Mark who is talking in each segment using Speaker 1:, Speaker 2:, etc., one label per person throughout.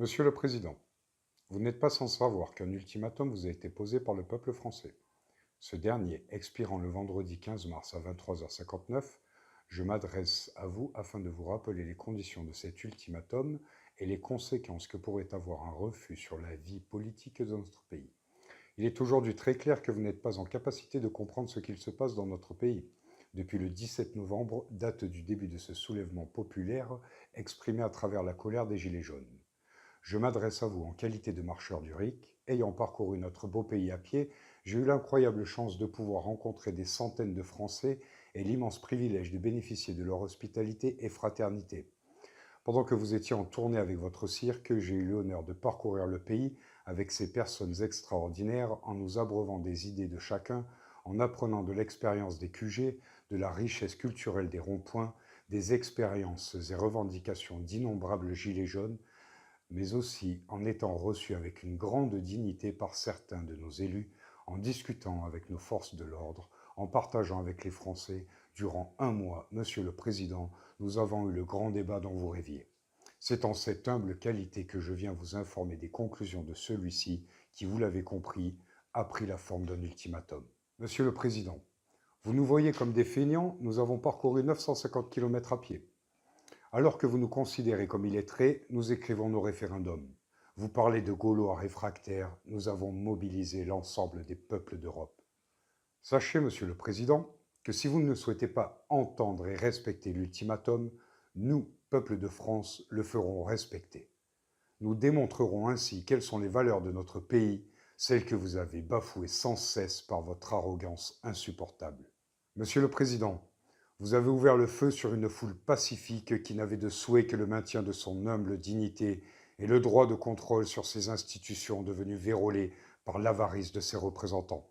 Speaker 1: Monsieur le Président, vous n'êtes pas sans savoir qu'un ultimatum vous a été posé par le peuple français. Ce dernier expirant le vendredi 15 mars à 23h59, je m'adresse à vous afin de vous rappeler les conditions de cet ultimatum et les conséquences que pourrait avoir un refus sur la vie politique de notre pays. Il est aujourd'hui très clair que vous n'êtes pas en capacité de comprendre ce qu'il se passe dans notre pays. Depuis le 17 novembre, date du début de ce soulèvement populaire exprimé à travers la colère des Gilets jaunes. Je m'adresse à vous en qualité de marcheur du RIC. Ayant parcouru notre beau pays à pied, j'ai eu l'incroyable chance de pouvoir rencontrer des centaines de Français et l'immense privilège de bénéficier de leur hospitalité et fraternité. Pendant que vous étiez en tournée avec votre cirque, j'ai eu l'honneur de parcourir le pays avec ces personnes extraordinaires en nous abreuvant des idées de chacun, en apprenant de l'expérience des QG, de la richesse culturelle des ronds-points, des expériences et revendications d'innombrables gilets jaunes, mais aussi en étant reçu avec une grande dignité par certains de nos élus, en discutant avec nos forces de l'ordre, en partageant avec les Français. Durant un mois, Monsieur le Président, nous avons eu le grand débat dont vous rêviez. C'est en cette humble qualité que je viens vous informer des conclusions de celui-ci qui, vous l'avez compris, a pris la forme d'un ultimatum. Monsieur le Président, vous nous voyez comme des feignants, nous avons parcouru 950 km à pied. Alors que vous nous considérez comme illettrés, nous écrivons nos référendums. Vous parlez de Gaulois réfractaires, nous avons mobilisé l'ensemble des peuples d'Europe. Sachez, Monsieur le Président, que si vous ne souhaitez pas entendre et respecter l'ultimatum, nous, peuple de France, le ferons respecter. Nous démontrerons ainsi quelles sont les valeurs de notre pays, celles que vous avez bafouées sans cesse par votre arrogance insupportable. Monsieur le Président, vous avez ouvert le feu sur une foule pacifique qui n'avait de souhait que le maintien de son humble dignité et le droit de contrôle sur ses institutions devenues vérolées par l'avarice de ses représentants.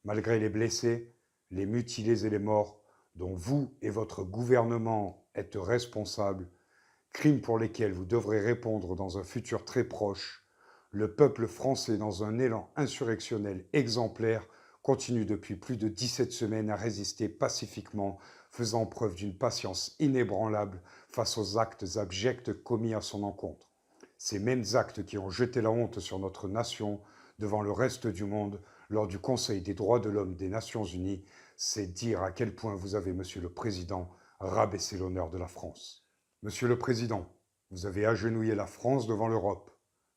Speaker 1: Malgré les blessés, les mutilés et les morts, dont vous et votre gouvernement êtes responsables, crimes pour lesquels vous devrez répondre dans un futur très proche, le peuple français, dans un élan insurrectionnel exemplaire, continue depuis plus de 17 semaines à résister pacifiquement, faisant preuve d'une patience inébranlable face aux actes abjects commis à son encontre. Ces mêmes actes qui ont jeté la honte sur notre nation devant le reste du monde lors du Conseil des droits de l'homme des Nations Unies, c'est dire à quel point vous avez, Monsieur le Président, rabaissé l'honneur de la France. Monsieur le Président, vous avez agenouillé la France devant l'Europe,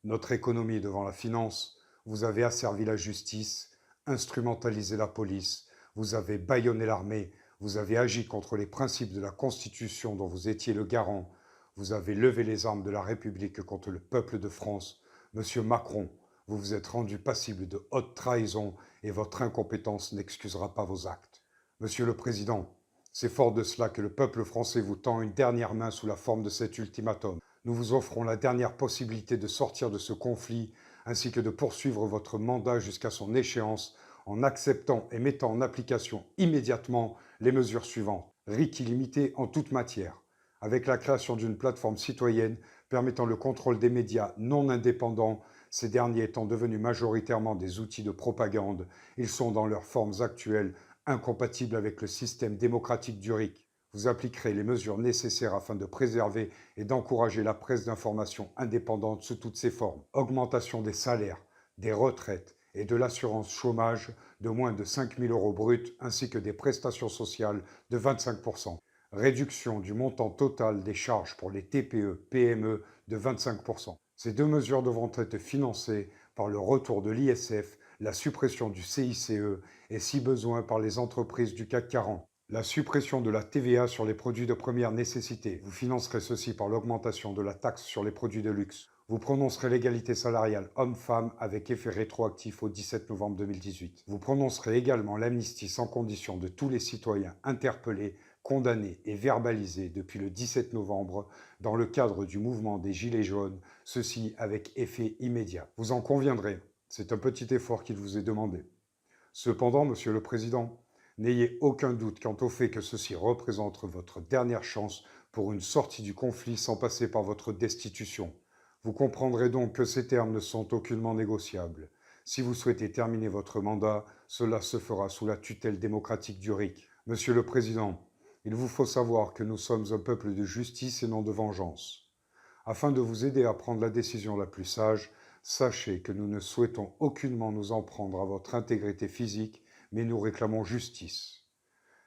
Speaker 1: notre économie devant la finance, vous avez asservi la justice, instrumentalisé la police, vous avez bâillonné l'armée, vous avez agi contre les principes de la Constitution dont vous étiez le garant, vous avez levé les armes de la République contre le peuple de France. Monsieur Macron, vous vous êtes rendu passible de haute trahison et votre incompétence n'excusera pas vos actes. Monsieur le Président, c'est fort de cela que le peuple français vous tend une dernière main sous la forme de cet ultimatum. Nous vous offrons la dernière possibilité de sortir de ce conflit, ainsi que de poursuivre votre mandat jusqu'à son échéance en acceptant et mettant en application immédiatement les mesures suivantes. RIC illimité en toute matière, avec la création d'une plateforme citoyenne permettant le contrôle des médias non indépendants, ces derniers étant devenus majoritairement des outils de propagande, ils sont dans leurs formes actuelles incompatibles avec le système démocratique du RIC. Vous appliquerez les mesures nécessaires afin de préserver et d'encourager la presse d'information indépendante sous toutes ses formes. Augmentation des salaires, des retraites et de l'assurance chômage de moins de 5 000 € bruts, ainsi que des prestations sociales de 25%. Réduction du montant total des charges pour les TPE, PME de 25%. Ces deux mesures devront être financées par le retour de l'ISF, la suppression du CICE et, si besoin, par les entreprises du CAC 40. La suppression de la TVA sur les produits de première nécessité. Vous financerez ceci par l'augmentation de la taxe sur les produits de luxe. Vous prononcerez l'égalité salariale homme-femme avec effet rétroactif au 17 novembre 2018. Vous prononcerez également l'amnistie sans condition de tous les citoyens interpellés, condamnés et verbalisés depuis le 17 novembre dans le cadre du mouvement des Gilets jaunes, ceci avec effet immédiat. Vous en conviendrez, c'est un petit effort qu'il vous est demandé. Cependant, Monsieur le Président, n'ayez aucun doute quant au fait que ceci représente votre dernière chance pour une sortie du conflit sans passer par votre destitution. Vous comprendrez donc que ces termes ne sont aucunement négociables. Si vous souhaitez terminer votre mandat, cela se fera sous la tutelle démocratique du RIC. Monsieur le Président, il vous faut savoir que nous sommes un peuple de justice et non de vengeance. Afin de vous aider à prendre la décision la plus sage, sachez que nous ne souhaitons aucunement nous en prendre à votre intégrité physique, mais nous réclamons justice.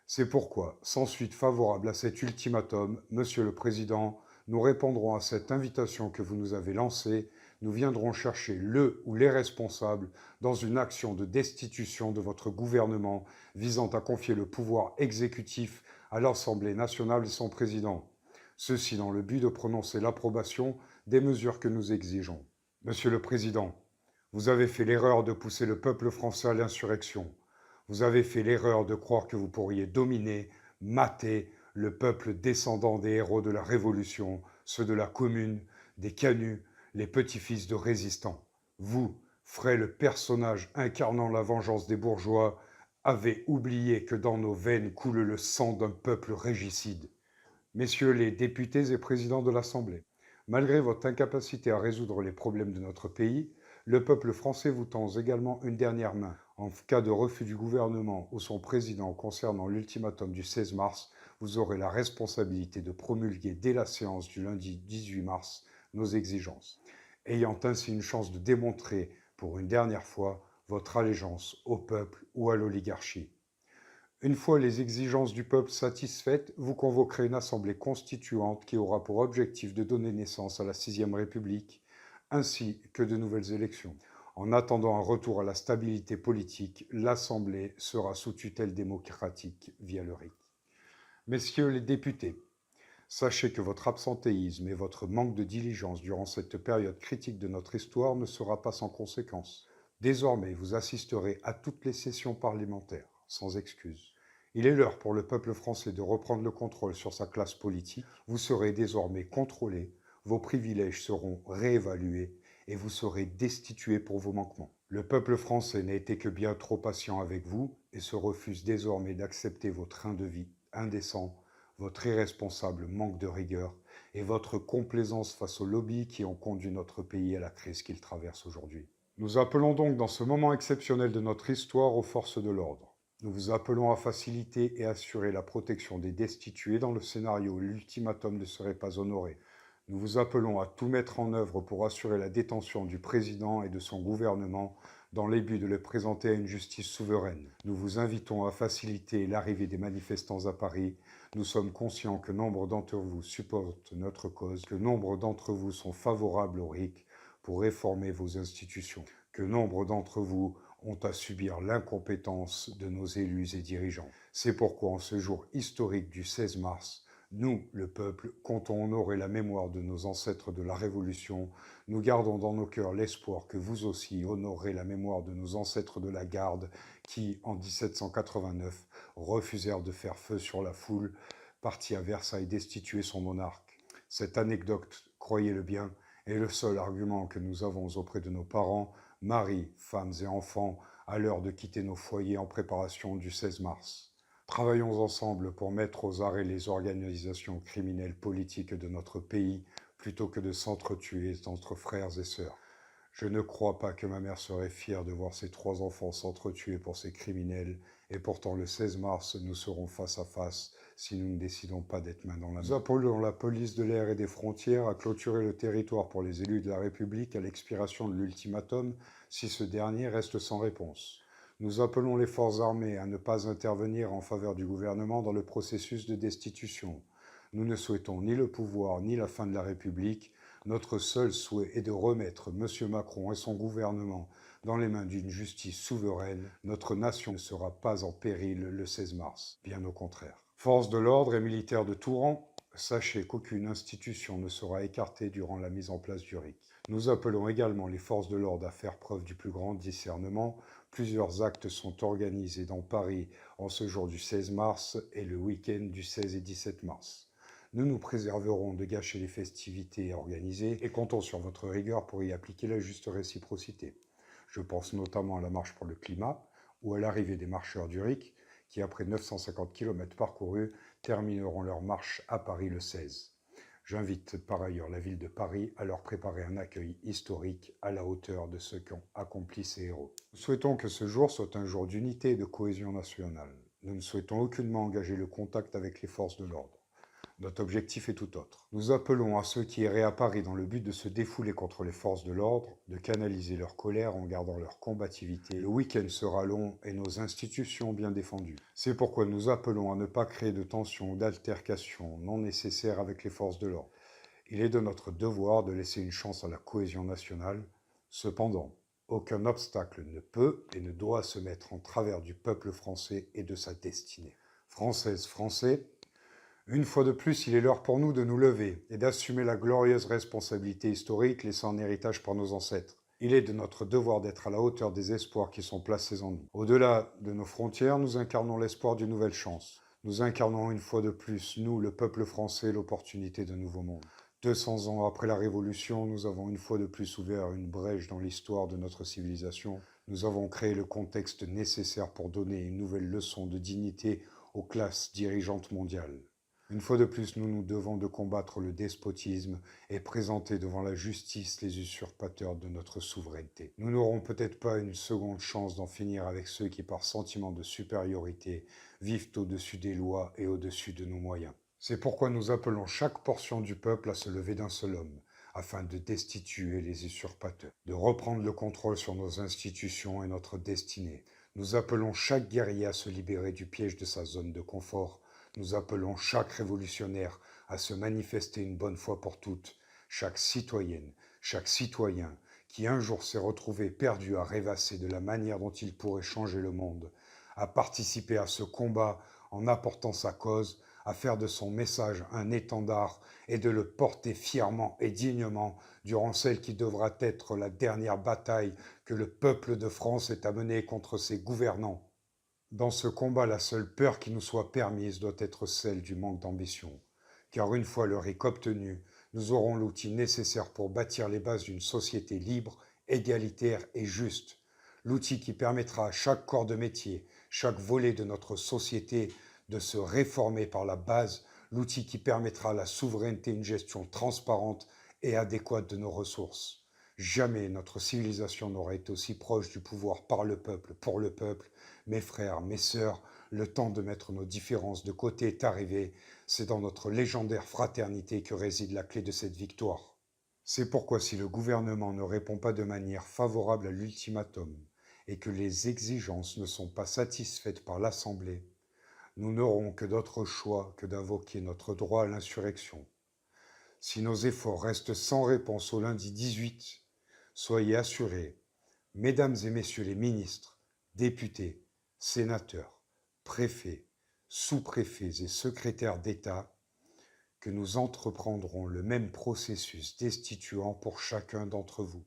Speaker 1: C'est pourquoi, sans suite favorable à cet ultimatum, Monsieur le Président, nous répondrons à cette invitation que vous nous avez lancée. Nous viendrons chercher le ou les responsables dans une action de destitution de votre gouvernement visant à confier le pouvoir exécutif à l'Assemblée nationale et son président. Ceci dans le but de prononcer l'approbation des mesures que nous exigeons. Monsieur le Président, vous avez fait l'erreur de pousser le peuple français à l'insurrection. Vous avez fait l'erreur de croire que vous pourriez dominer, mater le peuple descendant des héros de la Révolution, ceux de la Commune, des canuts, les petits-fils de résistants. Vous, frêle personnage incarnant la vengeance des bourgeois, avez oublié que dans nos veines coule le sang d'un peuple régicide. Messieurs les députés et présidents de l'Assemblée, malgré votre incapacité à résoudre les problèmes de notre pays, le peuple français vous tend également une dernière main. En cas de refus du gouvernement ou son président concernant l'ultimatum du 16 mars, vous aurez la responsabilité de promulguer dès la séance du lundi 18 mars nos exigences, ayant ainsi une chance de démontrer pour une dernière fois votre allégeance au peuple ou à l'oligarchie. Une fois les exigences du peuple satisfaites, vous convoquerez une assemblée constituante qui aura pour objectif de donner naissance à la 6e République, ainsi que de nouvelles élections. En attendant un retour à la stabilité politique, l'Assemblée sera sous tutelle démocratique via le RIC. Messieurs les députés, sachez que votre absentéisme et votre manque de diligence durant cette période critique de notre histoire ne sera pas sans conséquences. Désormais, vous assisterez à toutes les sessions parlementaires, sans excuse. Il est l'heure pour le peuple français de reprendre le contrôle sur sa classe politique. Vous serez désormais contrôlé, vos privilèges seront réévalués et vous serez destitué pour vos manquements. Le peuple français n'a été que bien trop patient avec vous et se refuse désormais d'accepter vos trains de vie indécents, votre irresponsable manque de rigueur et votre complaisance face aux lobbies qui ont conduit notre pays à la crise qu'il traverse aujourd'hui. Nous appelons donc dans ce moment exceptionnel de notre histoire aux forces de l'ordre. Nous vous appelons à faciliter et assurer la protection des destitués dans le scénario où l'ultimatum ne serait pas honoré. Nous vous appelons à tout mettre en œuvre pour assurer la détention du président et de son gouvernement dans les buts de le présenter à une justice souveraine. Nous vous invitons à faciliter l'arrivée des manifestants à Paris. Nous sommes conscients que nombre d'entre vous supportent notre cause, que nombre d'entre vous sont favorables au RIC pour réformer vos institutions, que nombre d'entre vous ont à subir l'incompétence de nos élus et dirigeants. C'est pourquoi, en ce jour historique du 16 mars, nous, le peuple, comptons honorer la mémoire de nos ancêtres de la Révolution. Nous gardons dans nos cœurs l'espoir que vous aussi honorerez la mémoire de nos ancêtres de la Garde qui, en 1789, refusèrent de faire feu sur la foule, partis à Versailles destituer son monarque. Cette anecdote, croyez-le bien, est le seul argument que nous avons auprès de nos parents, maris, femmes et enfants, à l'heure de quitter nos foyers en préparation du 16 mars. Travaillons ensemble pour mettre aux arrêts les organisations criminelles politiques de notre pays, plutôt que de s'entretuer entre frères et sœurs. Je ne crois pas que ma mère serait fière de voir ses 3 enfants s'entretuer pour ces criminels, et pourtant le 16 mars, nous serons face à face si nous ne décidons pas d'être main dans la main. Nous appelons la police de l'air et des frontières à clôturer le territoire pour les élus de la République à l'expiration de l'ultimatum si ce dernier reste sans réponse. Nous appelons les forces armées à ne pas intervenir en faveur du gouvernement dans le processus de destitution. Nous ne souhaitons ni le pouvoir ni la fin de la République. Notre seul souhait est de remettre M. Macron et son gouvernement dans les mains d'une justice souveraine. Notre nation ne sera pas en péril le 16 mars, bien au contraire. Forces de l'ordre et militaires de tout rang, sachez qu'aucune institution ne sera écartée durant la mise en place du RIC. Nous appelons également les forces de l'ordre à faire preuve du plus grand discernement. Plusieurs actes sont organisés dans Paris en ce jour du 16 mars et le week-end du 16 et 17 mars. Nous nous préserverons de gâcher les festivités organisées et comptons sur votre rigueur pour y appliquer la juste réciprocité. Je pense notamment à la marche pour le climat ou à l'arrivée des marcheurs du RIC qui, après 950 km parcourus, termineront leur marche à Paris le 16. J'invite par ailleurs la ville de Paris à leur préparer un accueil historique à la hauteur de ce qu'ont accompli ces héros. Nous souhaitons que ce jour soit un jour d'unité et de cohésion nationale. Nous ne souhaitons aucunement engager le contact avec les forces de l'ordre. Notre objectif est tout autre. Nous appelons à ceux qui iraient à Paris dans le but de se défouler contre les forces de l'ordre, de canaliser leur colère en gardant leur combativité. Le week-end sera long et nos institutions bien défendues. C'est pourquoi nous appelons à ne pas créer de tensions ou d'altercations non nécessaires avec les forces de l'ordre. Il est de notre devoir de laisser une chance à la cohésion nationale. Cependant, aucun obstacle ne peut et ne doit se mettre en travers du peuple français et de sa destinée. Françaises, Français, une fois de plus, il est l'heure pour nous de nous lever et d'assumer la glorieuse responsabilité historique laissée en héritage par nos ancêtres. Il est de notre devoir d'être à la hauteur des espoirs qui sont placés en nous. Au-delà de nos frontières, nous incarnons l'espoir d'une nouvelle chance. Nous incarnons une fois de plus, nous, le peuple français, l'opportunité d'un nouveau monde. 200 ans après la Révolution, nous avons une fois de plus ouvert une brèche dans l'histoire de notre civilisation. Nous avons créé le contexte nécessaire pour donner une nouvelle leçon de dignité aux classes dirigeantes mondiales. Une fois de plus, nous nous devons de combattre le despotisme et présenter devant la justice les usurpateurs de notre souveraineté. Nous n'aurons peut-être pas une seconde chance d'en finir avec ceux qui, par sentiment de supériorité, vivent au-dessus des lois et au-dessus de nos moyens. C'est pourquoi nous appelons chaque portion du peuple à se lever d'un seul homme, afin de destituer les usurpateurs, de reprendre le contrôle sur nos institutions et notre destinée. Nous appelons chaque guerrier à se libérer du piège de sa zone de confort. Nous appelons chaque révolutionnaire à se manifester une bonne fois pour toutes, chaque citoyenne, chaque citoyen qui un jour s'est retrouvé perdu à rêvasser de la manière dont il pourrait changer le monde, à participer à ce combat en apportant sa cause, à faire de son message un étendard et de le porter fièrement et dignement durant celle qui devra être la dernière bataille que le peuple de France ait à mener contre ses gouvernants. Dans ce combat, la seule peur qui nous soit permise doit être celle du manque d'ambition, car une fois le RIC obtenu, nous aurons l'outil nécessaire pour bâtir les bases d'une société libre, égalitaire et juste, l'outil qui permettra à chaque corps de métier, chaque volet de notre société de se réformer par la base, l'outil qui permettra à la souveraineté une gestion transparente et adéquate de nos ressources. Jamais notre civilisation n'aura été aussi proche du pouvoir par le peuple, pour le peuple. Mes frères, mes sœurs, le temps de mettre nos différences de côté est arrivé. C'est dans notre légendaire fraternité que réside la clé de cette victoire. C'est pourquoi si le gouvernement ne répond pas de manière favorable à l'ultimatum et que les exigences ne sont pas satisfaites par l'Assemblée, nous n'aurons que d'autre choix que d'invoquer notre droit à l'insurrection. Si nos efforts restent sans réponse au lundi 18, soyez assurés, mesdames et messieurs les ministres, députés, sénateurs, préfets, sous-préfets et secrétaires d'État, que nous entreprendrons le même processus destituant pour chacun d'entre vous.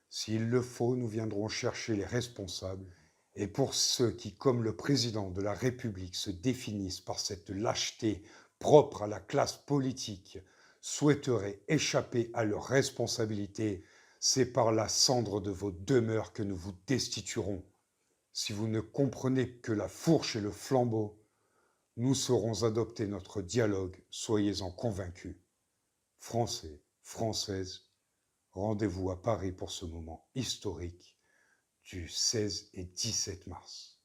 Speaker 1: S'il le faut, nous viendrons chercher les responsables. Et pour ceux qui, comme le président de la République, se définissent par cette lâcheté propre à la classe politique, souhaiteraient échapper à leurs responsabilités, c'est par la cendre de vos demeures que nous vous destituerons. Si vous ne comprenez que la fourche et le flambeau, nous saurons adopter notre dialogue, soyez-en convaincus. Français, Françaises, rendez-vous à Paris pour ce moment historique du 16 et 17 mars.